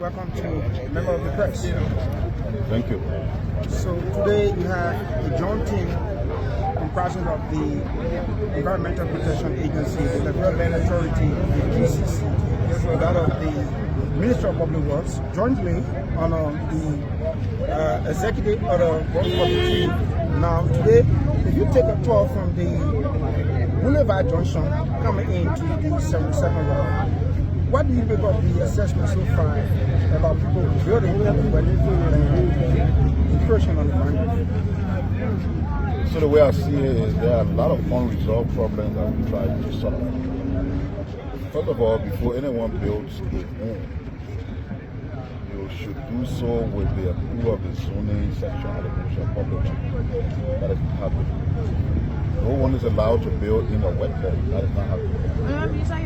Welcome to Member of the Press. Thank you. So today you have a joint team comprising of the Environmental Protection Agency, the Liberia Authority, the GCC, that of the Ministry of Public Works, jointly on the executive order work committee. Now today, if you take a tour from the Boulevard Junction coming into the 77 Ward, what do you make of the assessment so far about people building and encroaching on the boundary? So the way I see it is there are a lot of unresolved problems that we try to solve. First of all, before anyone builds a home, you should do so with the approval of the zoning section of the Ministry of Public Works. That is not happening. No one is allowed to build in a wetland. That is not happening.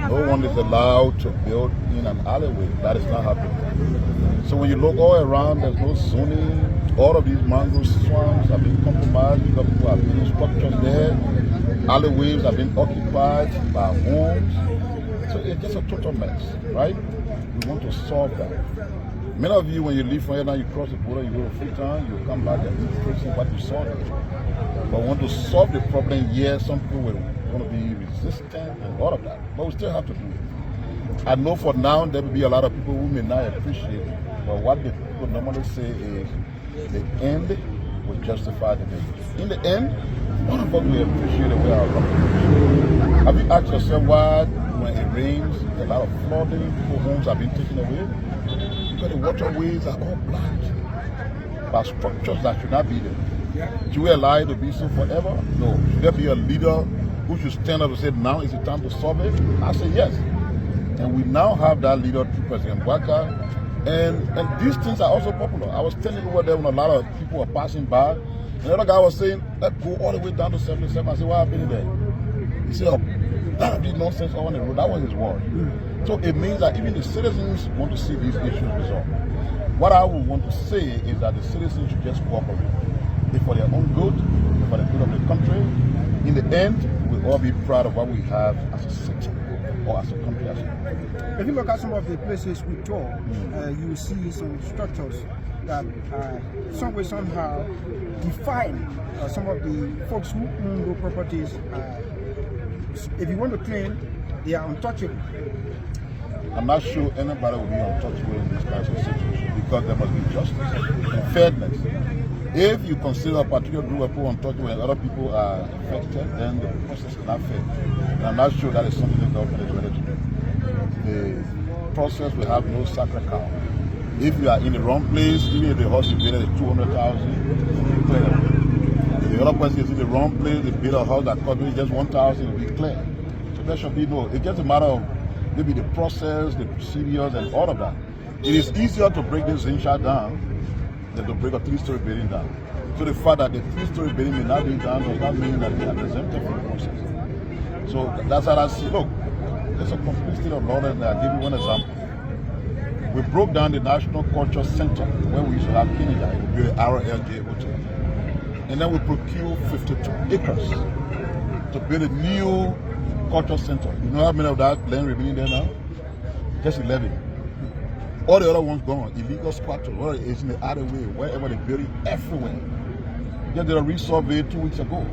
No one is allowed to build in an alleyway. That is not happening. So when you look all around, there's no zoning. All of these mangrove swamps have been compromised because people have building structures there. Alleyways have been occupied by homes. So it's just a total mess, right? We want to solve that. Many of you, when you leave from here now, you cross the border, you go to Freetown, you come back and you see what you saw there. But we want to solve the problem here. Some people will want to be resistant and all of that. But we still have to do it. I know for now there will be a lot of people who may not appreciate it. But what the people normally say is the end will justify the means. In the end, none of us will appreciate the way our country. Have you asked yourself why when it rains, a lot of flooding, people's homes have been taken away? Because the waterways are all blocked by structures that should not be there. Should we allow it to be so forever? No. Should there be a leader who should stand up and say, now is the time to solve it? I say yes. And we now have that leader through President Waka. And these things are also popular. I was telling you over there when a lot of people were passing by. And the other guy was saying, let's go all the way down to 77. I said, what happened there? He said, oh, that'll be nonsense on the road. That was his word. So it means that even the citizens want to see these issues resolved. What I would want to say is that the citizens should just cooperate. If for their own good, if for the good of the country. In the end, we'll all be proud of what we have as a city or as a country as a whole. If you look at some of the places we tour, you will see some structures that some way somehow define some of the folks who own those properties. If you want to claim, they are untouchable. I'm not sure anybody will be untouchable in this kind of situation because there must be justice and fairness. If you consider a particular group of people untouchable and other people are affected, then the process is not fair. And I'm not sure that is something the government is ready to do. The process will have no sacred cow. If you are in the wrong place, even if the house you build is 200,000, clear it. If the other person is in the wrong place, they build a house that costs just 1,000, it will be clear. So there should be no. It's just a matter of maybe the process, the procedures, and all of that. It is easier to break this Zinsha down than to break a 3-story building down. So the fact that the 3-story building may not be down does not mean that they are exempted from the process. So that's how I see. Look, there's a complete state of law, and I'll give you one example. We broke down the National Culture Center where we used to have kindergarten, we built RLJ Hotel. And then we procured 52 acres to build a new culture center. You know how many of that land remaining there now? Just 11. All the other ones gone. Illegal squatters, whether it's in the alleyway, wherever they build it, everywhere. Just did a resurvey 2 weeks ago.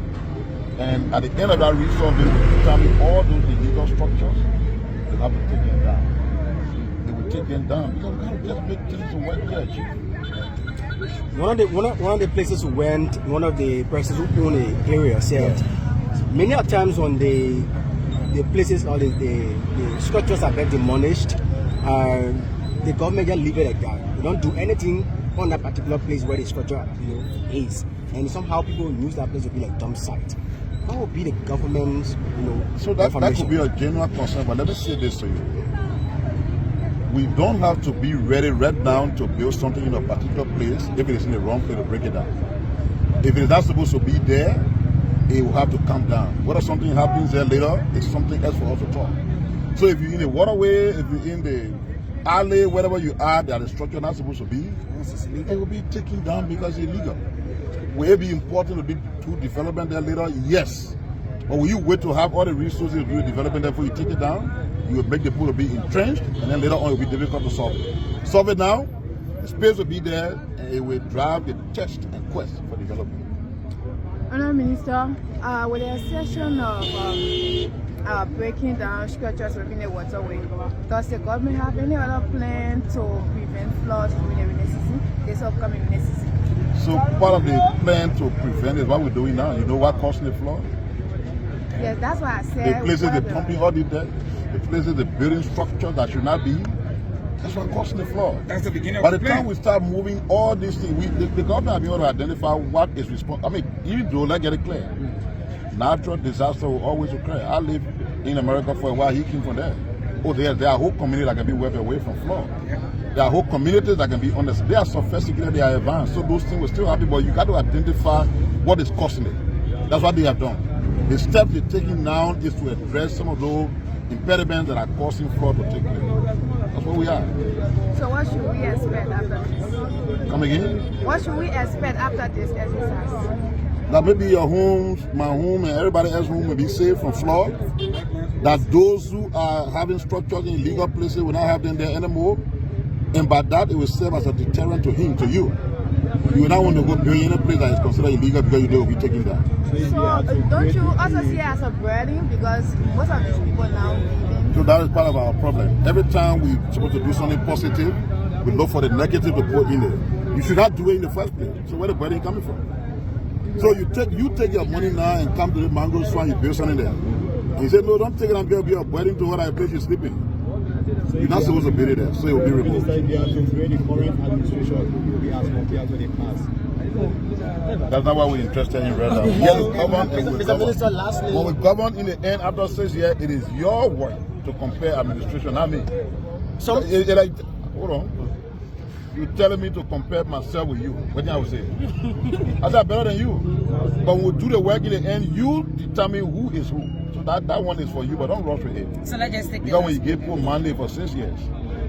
And at the end of that resurvey, we determined all those illegal structures, they have to take them down. They will take them down because we can't just make things work here, Chief. One of the places we went, one of the persons who own the area said, many times when the places or the structures are being demolished, the government just leave it like that. They don't do anything on that particular place where the structure is, and somehow people use that place to be like dump site. What would be the government's So that could be a general concern, but let me say this to you. We don't have to be ready right now to build something in a particular place if it is in the wrong place to break it down. If it is not supposed to be there, it will have to come down. Whether something happens there later, it's something else for us to talk. So if you're in the waterway, if you're in the alley, wherever you are, that the structure not supposed to be, it will be taken down because it's illegal. Will it be important to do development there later? Yes. But will you wait to have all the resources to do development there before you take it down? you will make the pool to be entrenched, and then later on it will be difficult to solve it. Solve it now, the space will be there, and it will drive the test and quest for development. Honourable Minister, with the assertion of breaking down structures within the waterway, does the government have any other plan to prevent floods during the rainy season, this upcoming rainy season? So part of the plan to prevent is what we're doing now. You know what causing the flood? Yes, that's why I said. The places they're pumping all the debt, the places they're building structures that should not be. That's what causing the flood. That's the beginning By of the the plan. time we start moving all these things, the government have been able to identify what is responsible. I mean, even though, let's get it clear, natural disaster will always occur. I lived in America for a while. He came from there. Oh, there are whole communities that can be wiped away from flood. There are whole communities that can be honest. They are sophisticated, they are advanced. So those things will still happen, but you got to identify what is causing it. That's what they have done. The steps they're taking now is to address some of those impediments that are causing flood to take place. That's what we are. So what should we expect after this? Come again? What should we expect after this exercise? That maybe your homes, my home, and everybody else's home will be saved from flood. That those who are having structures in illegal places will not have them there anymore. And by that, it will serve as a deterrent to him, to you. You will not want to go build in a place that is considered illegal because you know will be taken down. So don't you also see it as a burden, because most of these people now living? So that is part of our problem. Every time we're supposed to do something positive, we look for the negative to put in there. You should not do it in the first place. So where the burden coming from? So you take your money now and come to the mango swamp, you build something there. And you say, no, don't take it and build a burden to what I place you're sleeping. You're not supposed to build it there, so it will be removed. That's not what we're interested in right now. Yes, govern and we govern. When we govern in the end, after 6 years, it is your work to compare administration, not me. So, hold on. You're telling me to compare myself with you. What did I say? I said, better than you. But when we do the work in the end, you determine who is who. So that one is for you, but don't rush with it. So let's just take because when you get poor Monday for 6 years,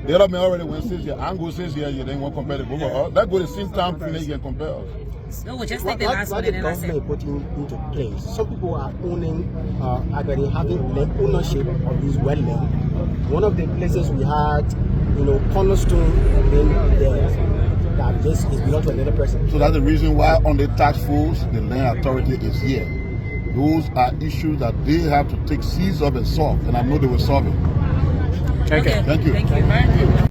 the other man already went 6 years. I'm going 6 years, you then want to compare the both of us. Let's go the same time, then you can compare us. No, we'll just take the last one and then I said. What the government putting into place? Some people are owning, actually having land ownership of these wetlands. One of the places we had, cornerstone being there, that this is belong to another person. So that's the reason why on the task force, the land authority is here. Those are issues that they have to take seize of and solve, and I know they will solve it. Okay. Thank you. Thank you.